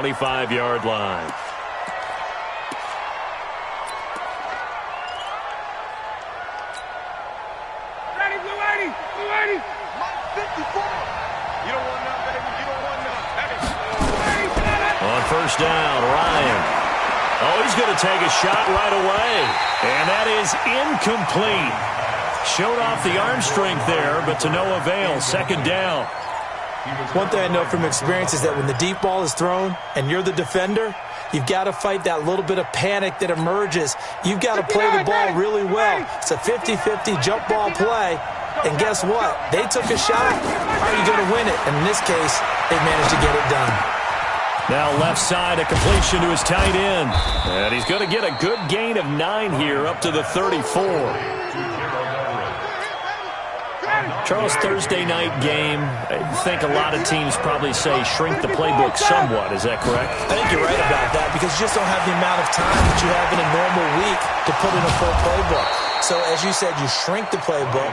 25-yard line. Ready, Blue 80, Blue 80. 54. You don't want none, baby. You don't want none. On first down, Ryan. Oh, he's going to take a shot right away. And that is incomplete. Showed off the arm strength there, but to no avail. Second down. One thing I know from experience is that when the deep ball is thrown and you're the defender, you've got to fight that little bit of panic that emerges. You've got to play the ball really well. It's a 50-50 jump ball play. And guess what? They took a shot. How are you going to win it? And in this case, they managed to get it done. Now left side, a completion to his tight end. And he's going to get a good gain of 9 here up to the 34. Charles, Thursday night game, I think a lot of teams probably say shrink the playbook somewhat. Is that correct? I think you're right about that because you just don't have the amount of time that you have in a normal week to put in a full playbook. So as you said, you shrink the playbook,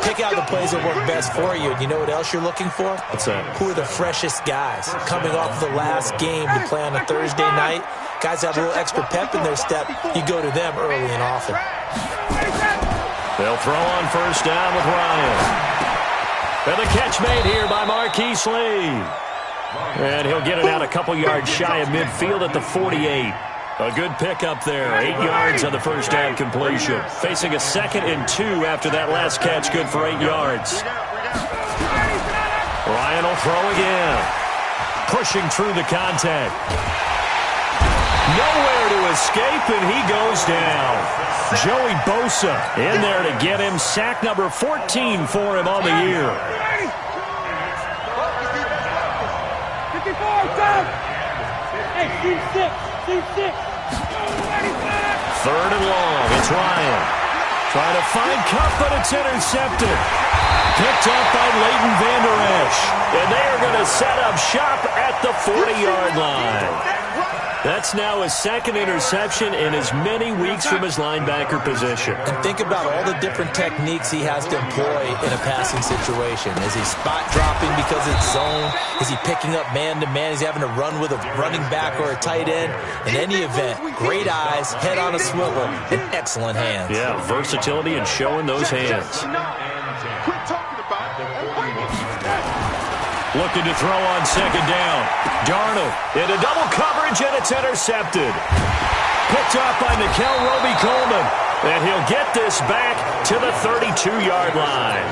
pick out the plays that work best for you. And you know what else you're looking for? What's that? Who are the freshest guys coming off of the last game to play on a Thursday night? Guys have a little extra pep in their step. You go to them early and often. They'll throw on first down with Ryan. And the catch made here by Marquise Lee. And he'll get it out a couple yards shy of midfield at the 48. A good pickup there. 8 yards on the first down completion. Facing a 2nd and 2 after that last catch. Good for 8 yards. Ryan will throw again. Pushing through the contact. Nowhere to escape, and he goes down. Joey Bosa in there to get him. Sack number 14 for him on the year. 54, down. Hey, team 6. 3rd and long. It's Ryan. Trying to find Cup, but it's intercepted. Picked up by Leighton Vander Esch. And they are going to set up shop at the 40-yard line. That's now his 2nd interception in as many weeks from his linebacker position. And think about all the different techniques he has to employ in a passing situation. Is he spot dropping because it's zone? Is he picking up man-to-man? Is he having to run with a running back or a tight end? In any event, great eyes, head on a swivel, and excellent hands. Yeah, versatility and showing those hands. Looking to throw on 2nd down. Darnold into double coverage, and it's intercepted. Picked off by Nickel Roby-Coleman. And he'll get this back to the 32-yard line.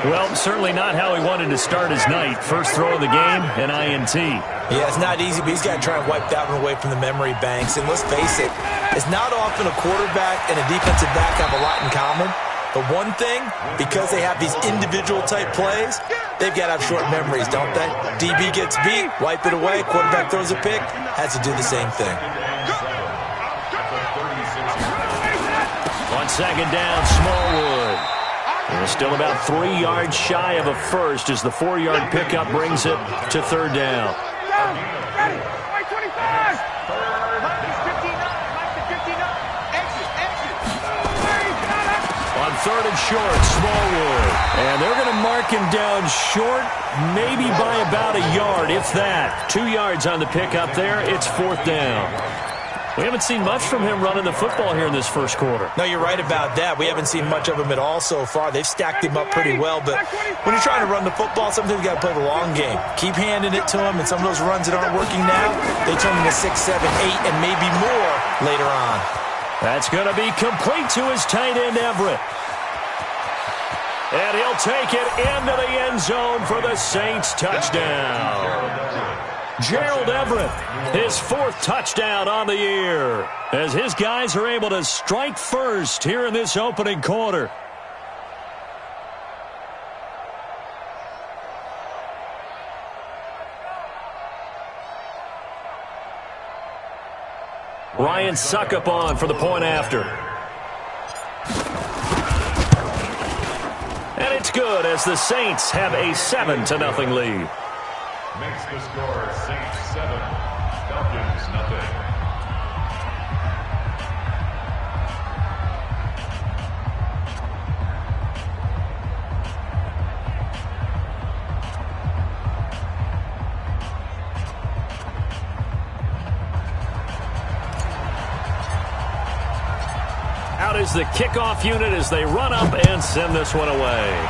Well, certainly not how he wanted to start his night. First throw of the game, an INT. Yeah, it's not easy, but he's got to try and wipe that one away from the memory banks. And let's face it, it's not often a quarterback and a defensive back have a lot in common. But one thing, because they have these individual type plays, they've got to have short memories, don't they? DB gets beat, wipe it away, quarterback throws a pick, has to do the same thing. On 2nd down, Smallwood. And still about 3 yards shy of a first as the 4-yard pickup brings it to 3rd down. Ready, 25. On 3rd and short, Smallwood. And they're going to mark him down short, maybe by about a yard, if that. 2 yards on the pickup there. It's 4th down. We haven't seen much from him running the football here in this first quarter. No, you're right about that. We haven't seen much of him at all so far. They've stacked him up pretty well, but when you're trying to run the football, sometimes you got to play the long game. Keep handing it to him, and some of those runs that aren't working now, they turn into 6, 7, 8, and maybe more later on. That's going to be complete to his tight end, Everett. And he'll take it into the end zone for the Saints touchdown. Gerald Everett, his 4th touchdown on the year, as his guys are able to strike first here in this opening quarter. Ryan Suckup on for the point after. And it's good as the Saints have a 7-0 lead. Makes the score Saints 7, Falcons 0. out is the kickoff unit as they run up and send this one away.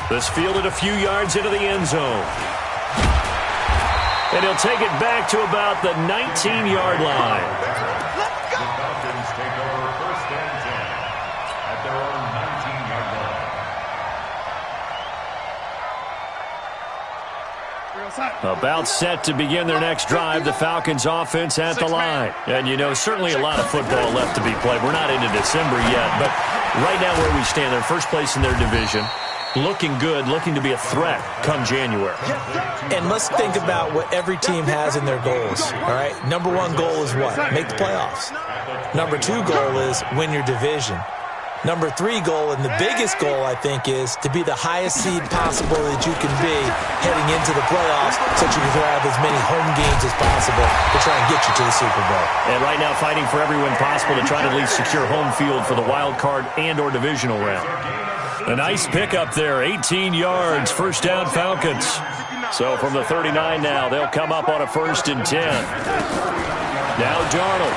This fielded a few yards into the end zone. And he'll take it back to about the 19-yard line. The Falcons take over first and 10 at their own 19-yard line. About set to begin their next drive, the Falcons offense at the line. And, you know, certainly a lot of football left to be played. We're not into December yet, but right now where we stand, they're first place in their division. Looking good, looking to be a threat come January. And let's think about what every team has in their goals, all right? Number one goal is what? Make the playoffs. Number two goal is win your division. Number three goal, and the biggest goal, I think, is to be the highest seed possible that you can be heading into the playoffs so that you can have as many home games as possible to try and get you to the Super Bowl. And right now fighting for every win possible to try to at least secure home field for the wild card and or divisional round. A nice pickup there, 18 yards, first down Falcons. So from the 39 now, they'll come up on a 1st and 10. Now Darnold.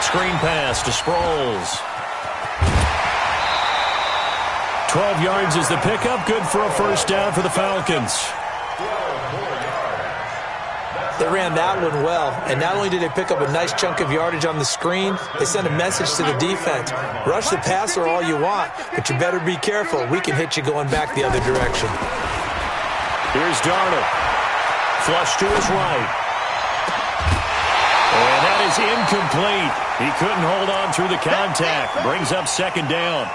Screen pass to Sproles. 12 yards is the pickup, good for a first down for the Falcons. They ran that one well, and not only did they pick up a nice chunk of yardage on the screen, they sent a message to the defense. Rush the passer all you want, but you better be careful. We can hit you going back the other direction. Here's Darnold. Flush to his right. And that is incomplete. He couldn't hold on through the contact. Brings up 2nd down.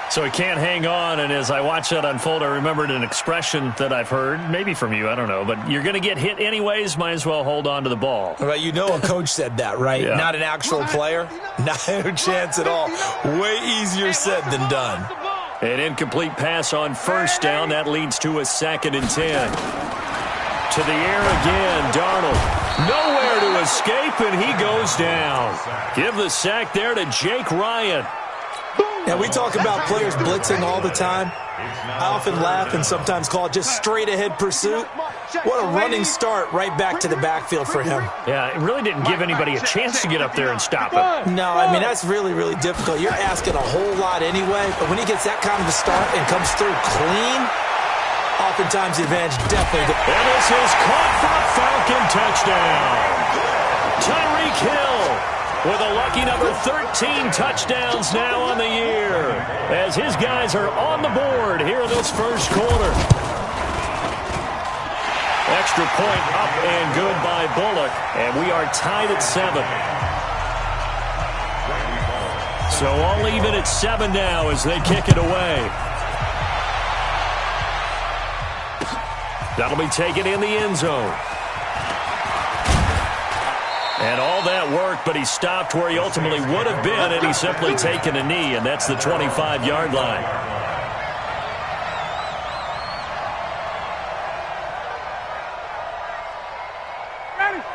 So he can't hang on, and as I watch that unfold, I remembered an expression that I've heard, maybe from you, I don't know, but you're going to get hit anyways, might as well hold on to the ball. Right, you know a coach said that, right? Yeah. Not an actual player? Not a chance at all. Way easier said than done. An incomplete pass on 1st down. That leads to a 2nd and 10. To the air again, Darnold. Nowhere to escape, and he goes down. Give the sack there to Jake Ryan. Now, we talk about players blitzing all the time. I often laugh and sometimes call it just straight-ahead pursuit. What a running start right back to the backfield for him. Yeah, it really didn't give anybody a chance to get up there and stop him. No, I mean, that's really, really difficult. You're asking a whole lot anyway, but when he gets that kind of a start and comes through clean, oftentimes the advantage definitely. And this is caught for a Falcon touchdown. Tyreek Hill with a lucky number 13 touchdowns now on the year as his guys are on the board here in this first quarter. Extra point up and good by Bullock, and we are tied at 7. So all even at 7 now as they kick it away. That'll be taken in the end zone. And all that worked, but he stopped where he ultimately would have been, and he's simply taken a knee, and that's the 25-yard line.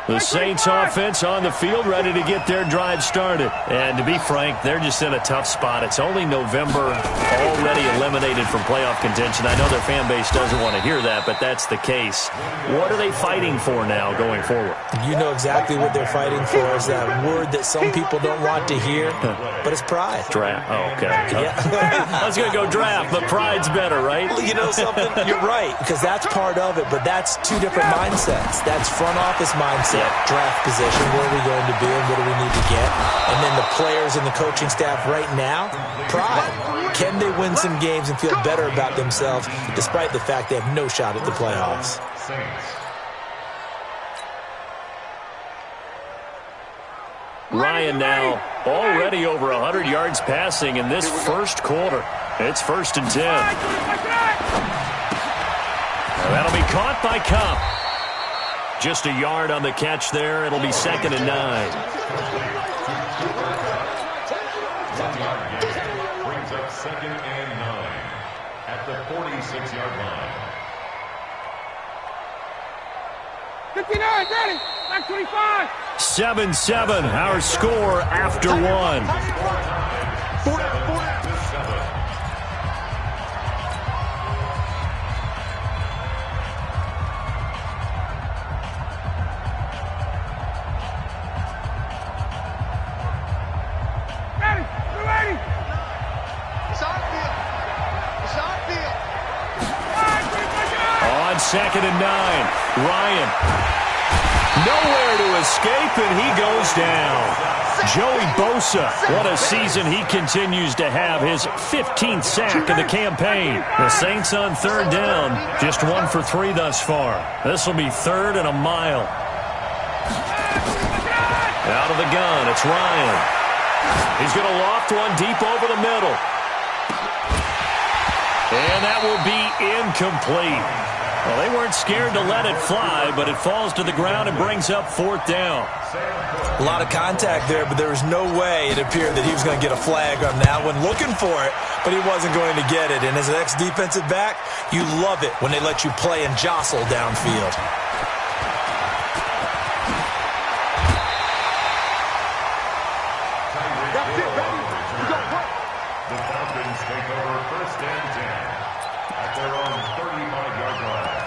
The Saints offense on the field, ready to get their drive started. And to be frank, they're just in a tough spot. It's only November, already eliminated from playoff contention. I know their fan base doesn't want to hear that, but that's the case. What are they fighting for now going forward? You know exactly what they're fighting for is that word that some people don't want to hear, but it's pride. Draft. Oh, okay. Yeah. I was going to go draft, but pride's better, right? Well, you know something? You're right, because that's part of it, but that's two different mindsets. That's front office mindset. Draft position, where are we going to be and what do we need to get? And then the players and the coaching staff right now, pride. Can they win some games and feel better about themselves despite the fact they have no shot at the playoffs? Ryan now already over 100 yards passing in this first quarter. It's 1st and 10. That'll be caught by Kupp. Just a yard on the catch there. It'll be 2nd and 9. Brings up 2nd and 9 at the 46-yard line. 59, ready, back 25. 7-7, our score after 1. 2nd and 9. Ryan. Nowhere to escape, and he goes down. Joey Bosa, what a season he continues to have. His 15th sack of the campaign. The Saints on 3rd down, just 1 for 3 thus far. This will be 3rd and a mile. Out of the gun, it's Ryan. He's going to loft one deep over the middle. And that will be incomplete. Well, they weren't scared to let it fly, but it falls to the ground and brings up 4th down. A lot of contact there, but there was no way it appeared that he was going to get a flag on that one. Looking for it, but he wasn't going to get it. And as an ex-defensive back, you love it when they let you play and jostle downfield. The Falcons take over 1st and 10 at their own 35-yard line.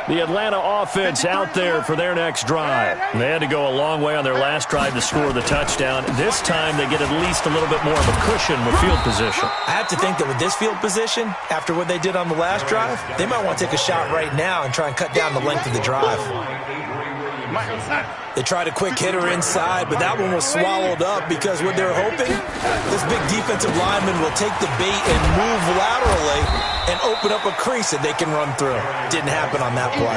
The Atlanta offense out there for their next drive. They had to go a long way on their last drive to score the touchdown. This time they get at least a little bit more of a cushion with field position. I have to think that with this field position, after what they did on the last drive, they might want to take a shot right now and try and cut down the length of the drive. They tried a quick hitter inside, but that one was swallowed up because what they're hoping, this big defensive lineman will take the bait and move laterally and open up a crease that they can run through. Didn't happen on that play.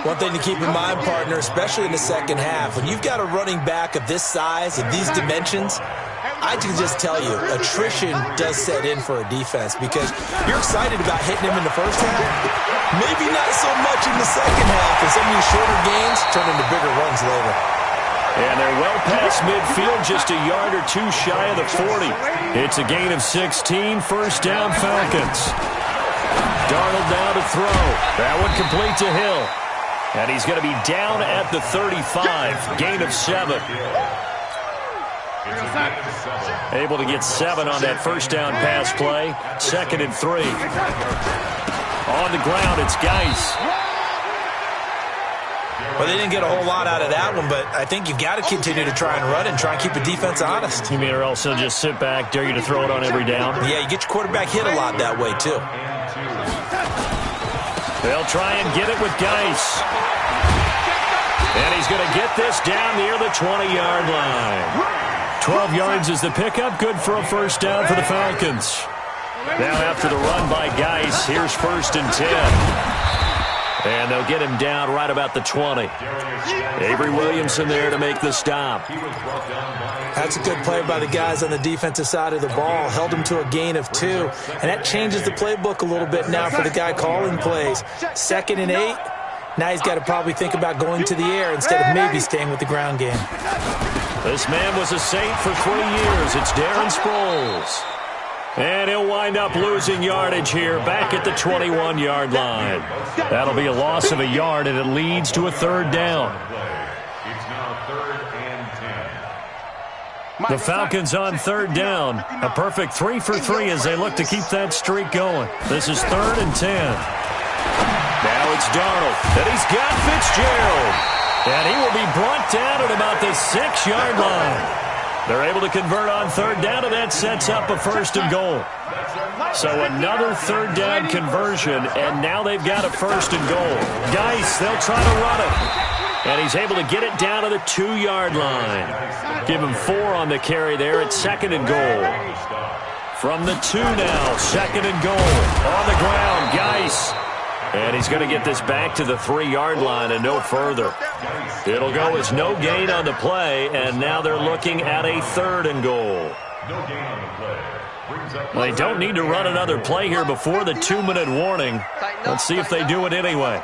One thing to keep in mind, partner, especially in the second half, when you've got a running back of this size, of these dimensions, I can just tell you, attrition does set in for a defense because you're excited about hitting him in the first half. Maybe not so much in the second half, and some of these shorter gains turn into bigger runs later. And they're well past midfield, just a yard or two shy of the 40. It's a gain of 16, 1st down Falcons. Darnold now to throw. That one complete to Hill. And he's going to be down at the 35, gain of 7. Able to get 7 on that 1st down pass play. 2nd and 3. On the ground, it's Geis. Well, they didn't get a whole lot out of that one, but I think you've got to continue to try and run and try and keep the defense honest. You mean or else they'll just sit back, dare you to throw it on every down? Yeah, you get your quarterback hit a lot that way, too. They'll try and get it with Geis. And he's going to get this down near the 20-yard line. 12 yards is the pickup. Good for a 1st down for the Falcons. Now after the run by Geis, here's 1st and 10. And they'll get him down right about the 20. Avery Williamson there to make the stop. That's a good play by the guys on the defensive side of the ball. Held him to a gain of 2. And that changes the playbook a little bit now for the guy calling plays. 2nd and 8. Now he's got to probably think about going to the air instead of maybe staying with the ground game. This man was a Saint for 3 years. It's Darren Sproles. And he'll wind up losing yardage here back at the 21-yard line. That'll be a loss of a yard, and it leads to a 3rd down. It's now 3rd and 10. The Falcons on 3rd down. A perfect 3 for 3 as they look to keep that streak going. This is 3rd and 10. Now it's Darnold, and he's got Fitzgerald. And he will be brought down at about the 6-yard line. They're able to convert on 3rd down, and that sets up a 1st and goal. So another 3rd down conversion, and now they've got a 1st and goal. Geis, they'll try to run it. And he's able to get it down to the 2-yard line. Give him 4 on the carry there at 2nd and goal. From the 2 now, 2nd and goal. On the ground, Geis. And he's going to get this back to the 3-yard line and no further. It'll go as no gain on the play, and now they're looking at a 3rd and goal. No gain on the play. Well, they don't need to run another play here before the 2-minute warning. Let's see if they do it anyway.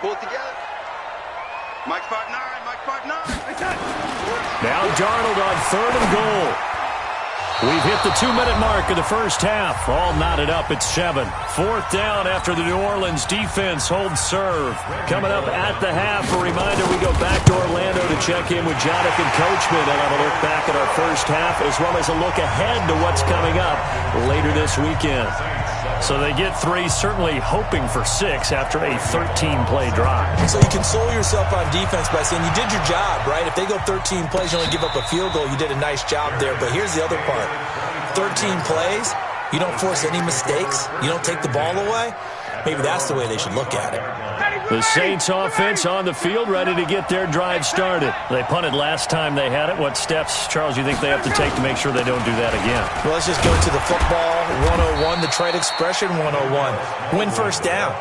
Mike 5'9", Mike 5'9". Now Darnold on 3rd and goal. We've hit the 2-minute mark of the first half. All knotted up at 7. 4th down after the New Orleans defense holds serve. Coming up at the half, a reminder we go back to Orlando to check in with Jonathan Coachman and have a look back at our first half as well as a look ahead to what's coming up later this weekend. So they get 3, certainly hoping for 6 after a 13-play drive. So you console yourself on defense by saying you did your job, right? If they go 13 plays, you only give up a field goal, you did a nice job there. But here's the other part. 13 plays, you don't force any mistakes, you don't take the ball away, maybe that's the way they should look at it. The Saints offense on the field, ready to get their drive started. They punted last time they had it. What steps, Charles, you think they have to take to make sure they don't do that again? Well, let's just go to the football 101, the trade expression 101. Win first down.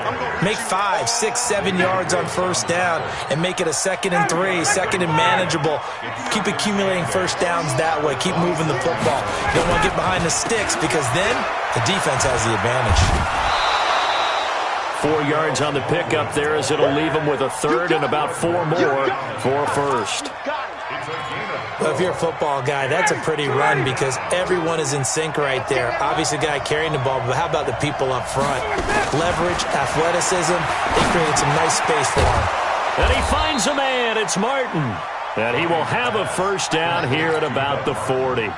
Make 5, 6, 7 yards on first down and make it a 2nd and 3, 2nd and manageable. Keep accumulating first downs that way. Keep moving the football. You don't want to get behind the sticks because then the defense has the advantage. 4 yards on the pickup there as it'll leave them with a third and about 4 more for first. Well, if you're a football guy, that's a pretty run because everyone is in sync right there. Obviously, the guy carrying the ball, but how about the people up front? Leverage, athleticism, they created some nice space for him. And he finds a man. It's Martin. And he will have a first down here at about the 40.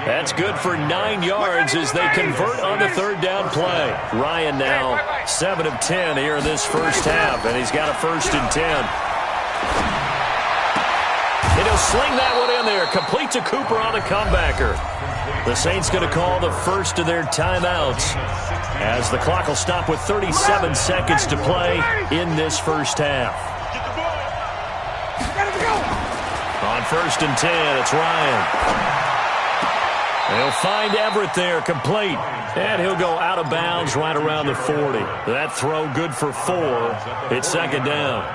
That's good for 9 yards as they convert on the third down play. Ryan now 7 of 10 here in this first half, and he's got a 1st and 10. And he'll sling that one in there. Complete to Cooper on a comebacker. The Saints going to call the first of their timeouts as the clock will stop with 37 seconds to play in this first half. On 1st and 10, it's Ryan. He'll find Everett there, complete. And he'll go out of bounds right around the 40. That throw good for 4. It's 2nd down.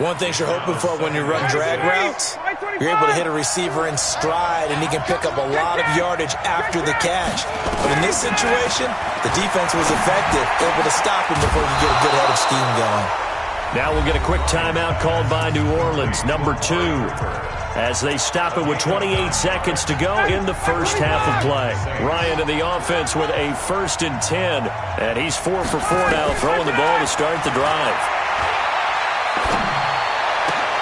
One thing you're hoping for when you run drag routes, you're able to hit a receiver in stride, and he can pick up a lot of yardage after the catch. But in this situation, the defense was effective, able to stop him before you get a good head of steam going. Now we'll get a quick timeout called by New Orleans, number 2. As they stop it with 28 seconds to go in the first half of play. Ryan in the offense with a 1st and 10. And he's 4 for 4 now, throwing the ball to start the drive.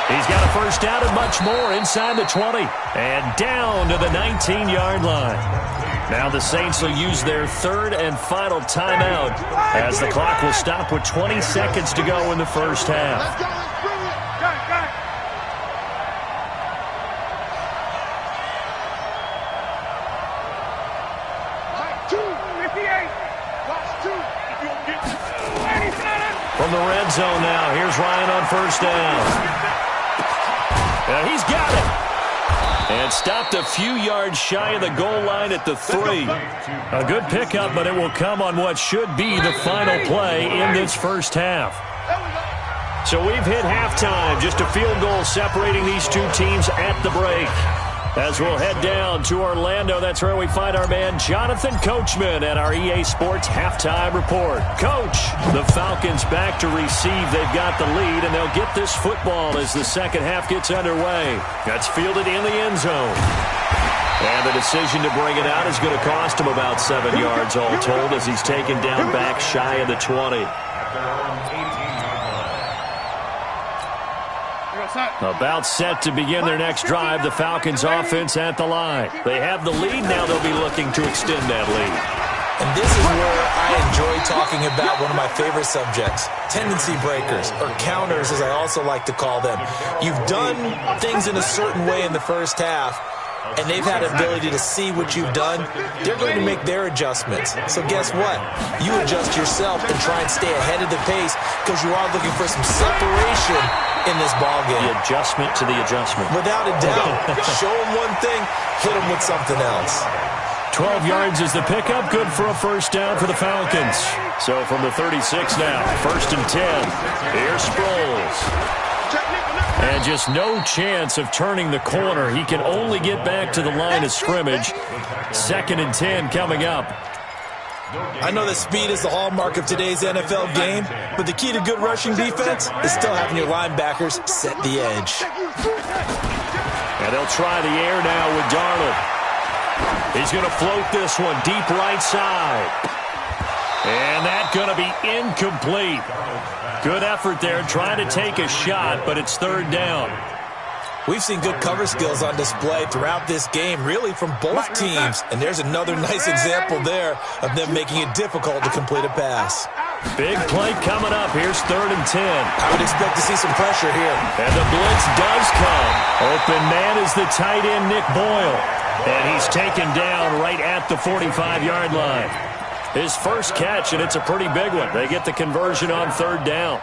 He's got a first down and much more inside the 20. And down to the 19-yard line. Now the Saints will use their 3rd and final timeout as the clock will stop with 20 seconds to go in the first half. From the red zone now, here's Ryan on first down. And he's got it. And stopped a few yards shy of the goal line at the 3. A good pickup, but it will come on what should be the final play in this first half. So we've hit halftime, just a field goal separating these two teams at the break. As we'll head down to Orlando, that's where we find our man Jonathan Coachman at our EA Sports Halftime Report. Coach, the Falcons back to receive. They've got the lead, and they'll get this football as the second half gets underway. That's fielded in the end zone. And the decision to bring it out is going to cost him about 7 yards all told as he's taken down back shy of the 20. About set to begin their next drive, the Falcons offense at the line. They have the lead, now they'll be looking to extend that lead. And this is where I enjoy talking about one of my favorite subjects, tendency breakers, or counters as I also like to call them. You've done things in a certain way in the first half, and they've had an ability to see what you've done. They're going to make their adjustments. So guess what? You adjust yourself and try and stay ahead of the pace because you are looking for some separation in this ballgame. The adjustment to the adjustment. Without a doubt. Show them one thing, hit them with something else. 12 yards is the pickup. Good for a first down for the Falcons. So from the 36 now, 1st and 10. Here's Sproles. And just no chance of turning the corner. He can only get back to the line of scrimmage. 2nd and 10 coming up. I know that speed is the hallmark of today's NFL game, but the key to good rushing defense is still having your linebackers set the edge. And they'll try the air now with Darnold. He's going to float this one deep right side. And that's going to be incomplete. Good effort there trying to take a shot, but it's 3rd down. We've seen good cover skills on display throughout this game, really from both teams. And there's another nice example there of them making it difficult to complete a pass. Big play coming up. Here's 3rd and 10. I would expect to see some pressure here. And the blitz does come. Open man is the tight end, Nick Boyle. And he's taken down right at the 45-yard line. His first catch, and it's a pretty big one. They get the conversion on third down.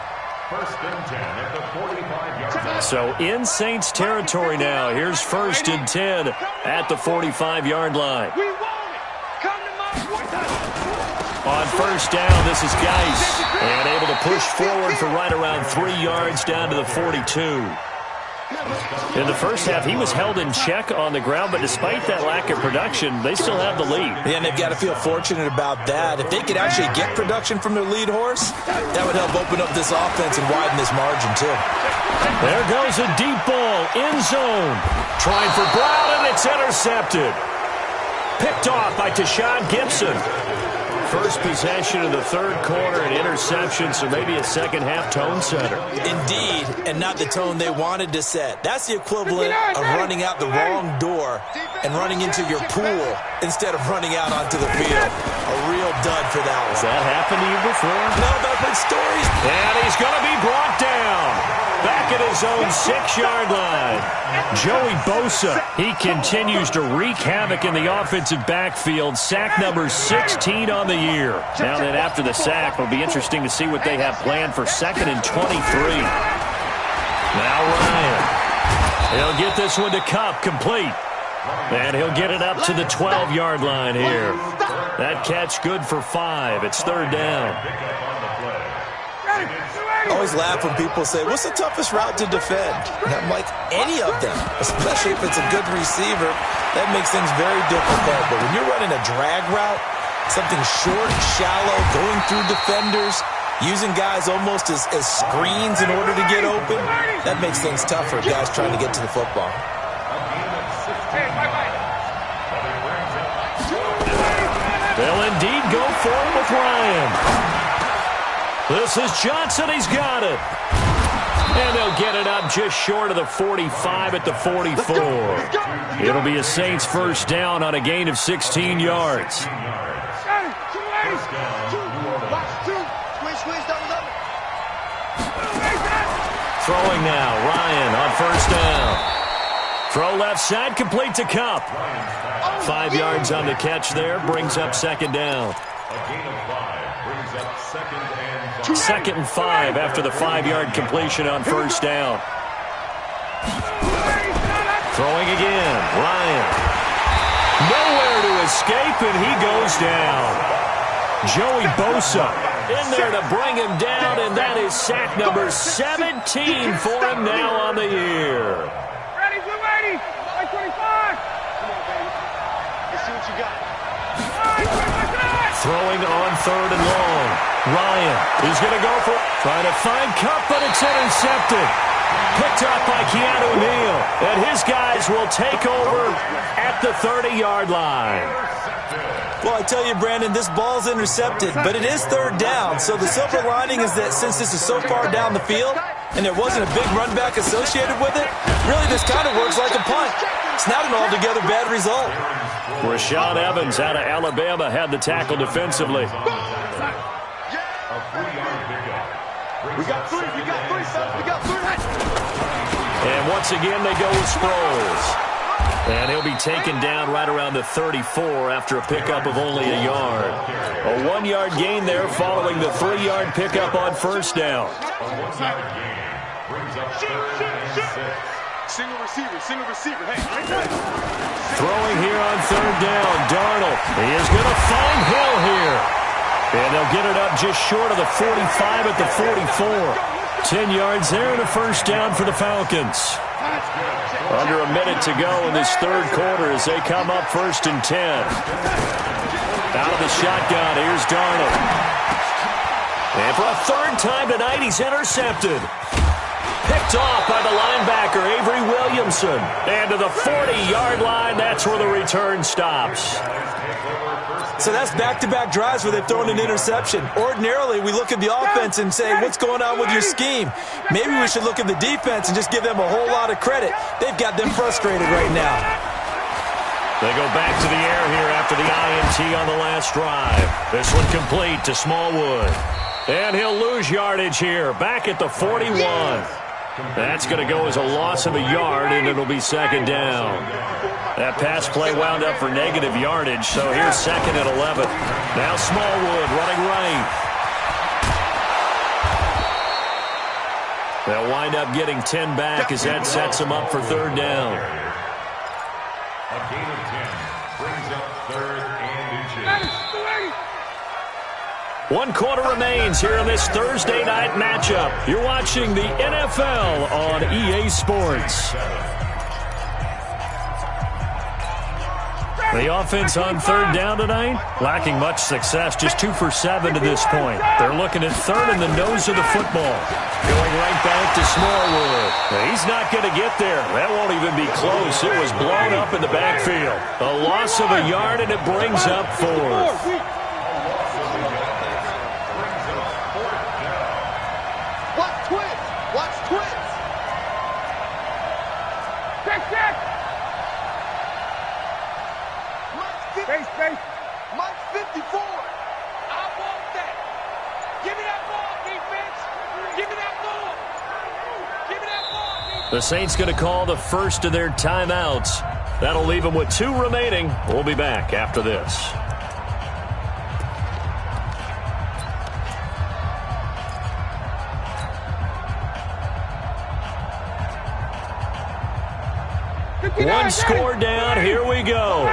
First and 10 at the 45-yard line. So in Saints territory now. Here's first and 10 at the 45-yard line. We want it. Come to my On first down, this is Geis. And able to push forward for right around 3 yards down to the 42. In the first half, he was held in check on the ground, but despite that lack of production, they still have the lead. And they've got to feel fortunate about that. If they could actually get production from their lead horse, that would help open up this offense and widen this margin, too. There goes a deep ball, end zone. Trying for Brown, and it's intercepted. Picked off by Tashawn Gibson. First possession of the third quarter, an interception, so maybe a second-half tone setter. Indeed, and not the tone they wanted to set. That's the equivalent of running out the wrong door and running into your pool instead of running out onto the field. A real dud for that one. Has that happened to you before? No, but I've heard stories. And he's going to be brought down. Back at his own 6-yard line. Joey Bosa, he continues to wreak havoc in the offensive backfield. Sack number 16 on the year. Now then, after the sack, it'll be interesting to see what they have planned for 2nd and 23. Now Ryan. He'll get this one to Kupp, complete. And he'll get it up to the 12-yard line here. That catch good for 5. It's third down. I always laugh when people say, what's the toughest route to defend? And I'm like, any of them, especially if it's a good receiver. That makes things very difficult. But when you're running a drag route, something short, shallow, going through defenders, using guys almost as screens in order to get open, that makes things tough for guys trying to get to the football. They'll indeed go for it with Ryan. This is Johnson. He's got it. And they'll get it up just short of the 45 at the 44. It'll be a Saints first down on a gain of 16 yards. Throwing now. Ryan on first down. Throw left side, complete to Kupp. 5 yards on the catch there. Brings up second down. A gain of 5 brings up 2nd and 5. 2nd and 5 after the 5-yard completion on first down. Throwing again. Ryan. Nowhere to escape, and he goes down. Joey Bosa in there to bring him down, and that is sack number 17 for him now on the year. Ready, blue 80, 25. Come on, baby. Let's see what you got. Throwing on third and long. Ryan is going to go for it. Trying to find Kupp, but it's intercepted. Picked up by Keanu Neal. And his guys will take over at the 30-yard line. Well, I tell you, Brandon, this ball's intercepted, but it is third down. So the silver lining is that since this is so far down the field and there wasn't a big run back associated with it, really this kind of works like a punt. It's not an altogether bad result. Rashaan Evans out of Alabama had the tackle defensively. A 3-yard pickup. We got 3, we got 3, fellas, we got 3. And once again, they go with Sproles. And he'll be taken down right around the 34 after a pickup of only a yard. A 1-yard gain there following the 3-yard pickup on first down. A 1-yard gain brings up 3rd and 6. Single receiver, hey. Throwing here on third down, Darnold. He is going to find Hill here. And they'll get it up just short of the 45 at the 44. 10 yards there and a first down for the Falcons. Under a minute to go in this third quarter as they come up 1st and 10. Out of the shotgun, here's Darnold. And for a third time tonight, he's intercepted. Picked off by the linebacker, Avery Williamson. And to the 40-yard line, that's where the return stops. So that's back-to-back drives where they've thrown an interception. Ordinarily, we look at the offense and say, what's going on with your scheme? Maybe we should look at the defense and just give them a whole lot of credit. They've got them frustrated right now. They go back to the air here after the INT on the last drive. This one complete to Smallwood. And he'll lose yardage here, back at the 41. That's going to go as a loss of a yard, and it'll be second down. That pass play wound up for negative yardage, so here's second and 11. Now Smallwood running right. They'll wind up getting 10 back as that sets them up for third down. A gain of 10 brings up third and inches. 1 quarter remains here in this Thursday night matchup. You're watching the NFL on EA Sports. The offense on third down tonight, lacking much success, just 2 for 7 to this point. They're looking at third in the nose of the football. Going right back to Smallwood. He's not going to get there. That won't even be close. It was blown up in the backfield. A loss of a yard, and it brings up fourth. Watch twins. Check. Space. Mike 54. I want that. Give me that ball, defense. Give me that ball. Give me that ball, defense. The Saints going to call the first of their timeouts. That'll leave them with 2 remaining. We'll be back after this. One score down. Here we go.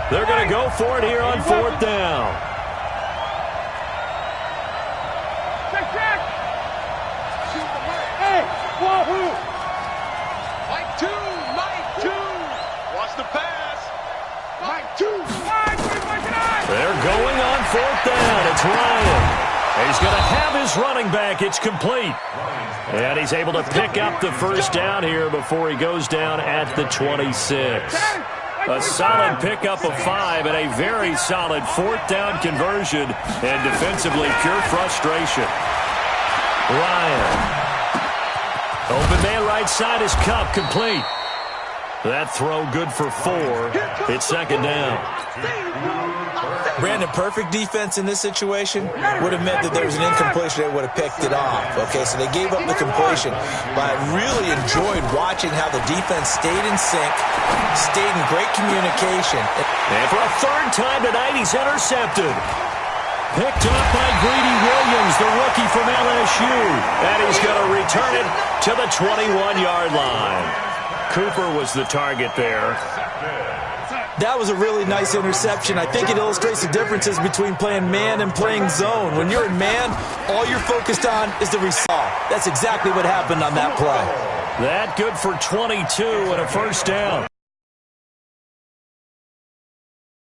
They're going to go for it here on fourth down. Hey, wahoo! Mike 2. Watch the pass. Mike 2. They're going on fourth down. It's Ryan. He's going to have his running back. It's complete. And he's able to pick up the first down here before he goes down at the 26. A solid pickup of 5 and a very solid fourth down conversion. And defensively, pure frustration. Ryan. Open man right side is Cup, complete. That throw good for 4. It's second down. Brandon, perfect defense in this situation would have meant that there was an incompletion. They would have picked it off. Okay, so they gave up the completion. But I really enjoyed watching how the defense stayed in sync, stayed in great communication. And for a third time tonight, he's intercepted. Picked up by Greedy Williams, the rookie from LSU. And he's going to return it to the 21-yard line. Cooper was the target there. That was a really nice interception. I think it illustrates the differences between playing man and playing zone. When you're in man, all you're focused on is the result. That's exactly what happened on that play. That good for 22 and a first down.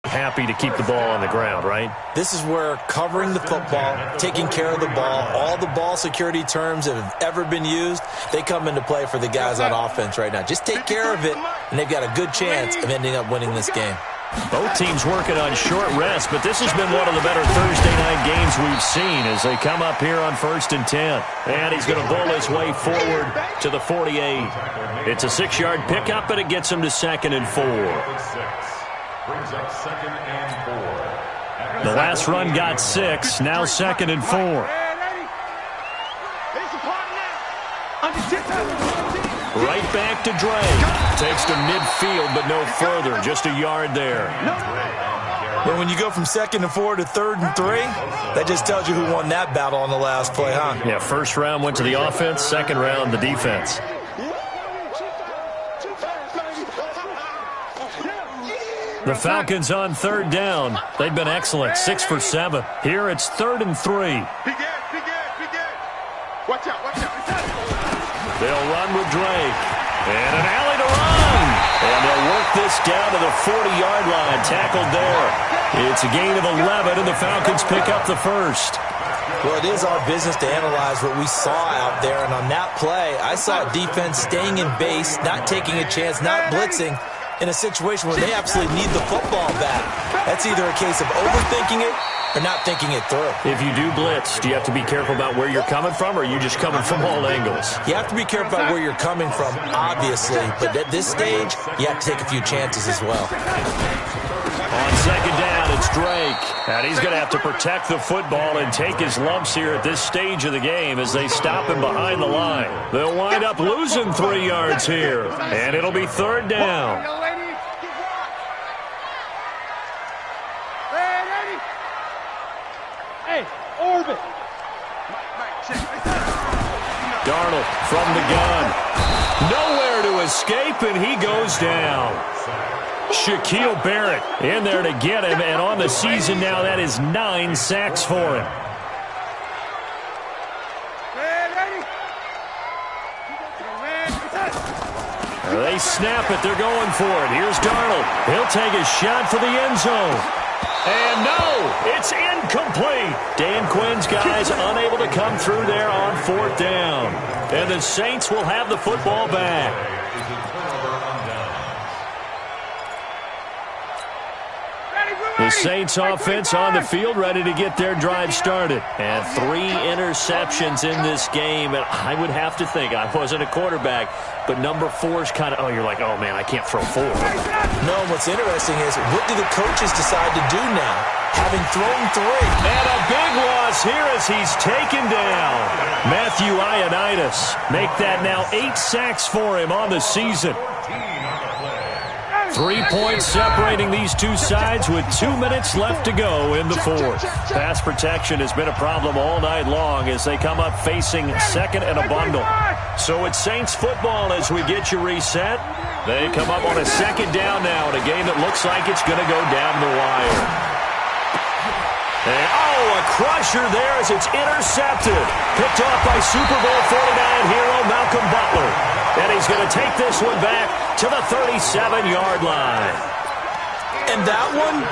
Happy to keep the ball on the ground, right? This is where covering the football, taking care of the ball, all the ball security terms that have ever been used, they come into play for the guys on offense right now. Just take care of it, and they've got a good chance of ending up winning this game. Both teams working on short rest, but this has been one of the better Thursday night games we've seen as they come up here on 1st and 10. And he's going to bull his way forward to the 48. It's a 6-yard pickup, and it gets him to 2nd and 4. Brings up 2nd and 4. The last run got 6, now 2nd and 4. Right back to Drake. Takes to midfield, but no further. Just a yard there. But when you go from 2nd and 4 to 3rd and 3, that just tells you who won that battle on the last play, huh? Yeah, first round went to the offense, second round the defense. The Falcons on third down. They've been excellent, 6 for 7. Here it's 3rd and 3. Watch out. They'll run with Drake. And an alley to run. And they'll work this down to the 40-yard line. Tackled there. It's a gain of 11, and the Falcons pick up the first. Well, it is our business to analyze what we saw out there. And on that play, I saw defense staying in base, not taking a chance, not blitzing, in a situation where they absolutely need the football back. That's either a case of overthinking it or not thinking it through. If you do blitz, do you have to be careful about where you're coming from, or are you just coming from all angles? You have to be careful about where you're coming from, obviously. But at this stage, you have to take a few chances as well. On second down, it's Drake. And he's going to have to protect the football and take his lumps here at this stage of the game as they stop him behind the line. They'll wind up losing 3 yards here. And it'll be third down. Hey, orbit. Darnold from the gun. Nowhere to escape, and he goes down. Shaquille Barrett in there to get him, and on the season now, that is 9 sacks for him. They snap it. They're going for it. Here's Darnold. He'll take a shot for the end zone. And no, it's incomplete. Dan Quinn's guys unable to come through there on fourth down. And the Saints will have the football back. The Saints offense on the field, ready to get their drive started. And 3 interceptions in this game. And I would have to think, I wasn't a quarterback, but number 4 is kind of, oh, you're like, oh, man, I can't throw 4. No, what's interesting is, what do the coaches decide to do now, having thrown 3? And a big loss here as he's taken down. Matthew Ioannidis make that now 8 sacks for him on the season. 3 points separating these two sides with 2 minutes left to go in the fourth. Pass protection has been a problem all night long as they come up facing second and a bundle. So it's Saints football as we get you reset. They come up on a second down now in a game that looks like it's going to go down the wire. And, oh, a crusher there as it's intercepted. Picked off by Super Bowl 49 hero Malcolm Butler. And he's going to take this one back to the 37-yard line. And that one,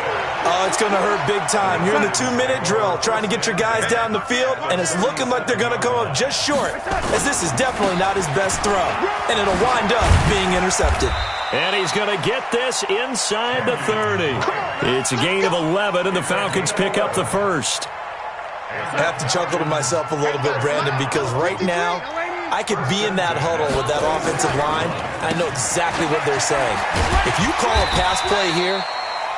oh, it's going to hurt big time. You're in the 2-minute drill trying to get your guys down the field, and it's looking like they're going to come up just short, as this is definitely not his best throw. And it'll wind up being intercepted. And he's going to get this inside the 30. It's a gain of 11, and the Falcons pick up the first. I have to chuckle to myself a little bit, Brandon, because right now, I could be in that huddle with that offensive line. I know exactly what they're saying. If you call a pass play here,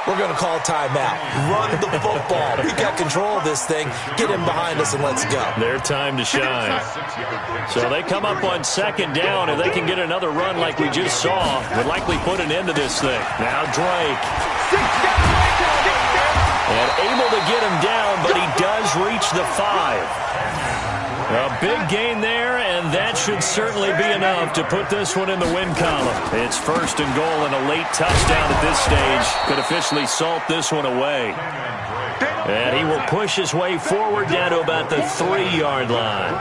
we're going to call timeout. Run the football. We got control of this thing. Get him behind us and let's go. Their time to shine. So they come up on second down. If they can get another run like we just saw, would likely put an end to this thing. Now Drake. And able to get him down, but he does reach the 5. A big gain there, and that should certainly be enough to put this one in the win column. It's first and goal, and a late touchdown at this stage could officially salt this one away. And he will push his way forward down to about the 3-yard line.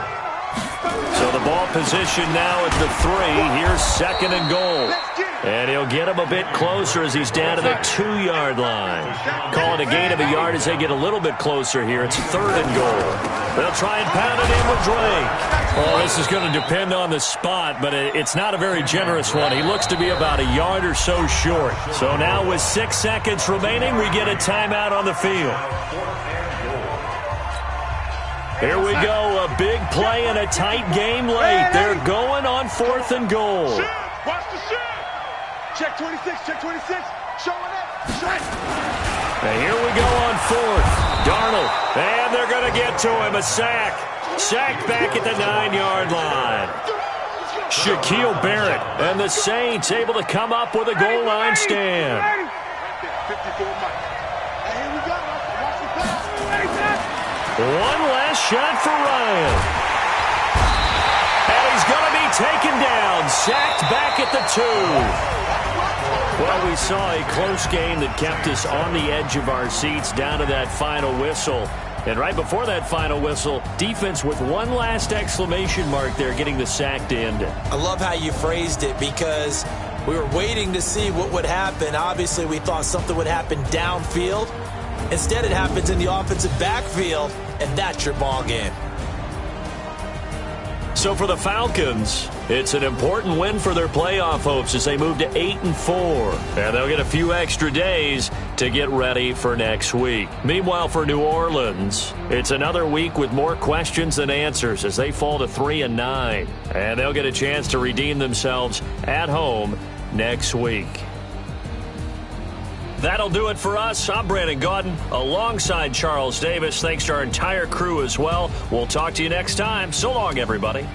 So the ball position now at the 3. Here's second and goal. And he'll get him a bit closer as he's down to the 2-yard line. Call it a gain of a yard as they get a little bit closer here. It's third and goal. They'll try and pound it in with Drake. Well, this is going to depend on the spot, but it's not a very generous one. He looks to be about a yard or so short. So now with 6 seconds remaining, we get a timeout on the field. Here we go, a big play and a tight game late. They're going on fourth and goal. Watch the shit. Check 26, check 26. Showing up. Shot. And here we go on fourth. Darnold. And they're going to get to him. A sack. Sacked back at the 9-yard line. Shaquille Barrett and the Saints able to come up with a goal line stand. 54 Mike. Hey, here we go. Watch the pass. One last shot for Ryan. And he's going to be taken down. Sacked back at the 2. Well, we saw a close game that kept us on the edge of our seats down to that final whistle. And right before that final whistle, defense with one last exclamation mark there, getting the sack to end it. I love how you phrased it because we were waiting to see what would happen. Obviously, we thought something would happen downfield. Instead, it happens in the offensive backfield, and that's your ball game. So for the Falcons, it's an important win for their playoff hopes as they move to 8-4. And they'll get a few extra days to get ready for next week. Meanwhile, for New Orleans, it's another week with more questions than answers as they fall to 3-9. And they'll get a chance to redeem themselves at home next week. That'll do it for us. I'm Brandon Gaudin alongside Charles Davis. Thanks to our entire crew as well. We'll talk to you next time. So long, everybody.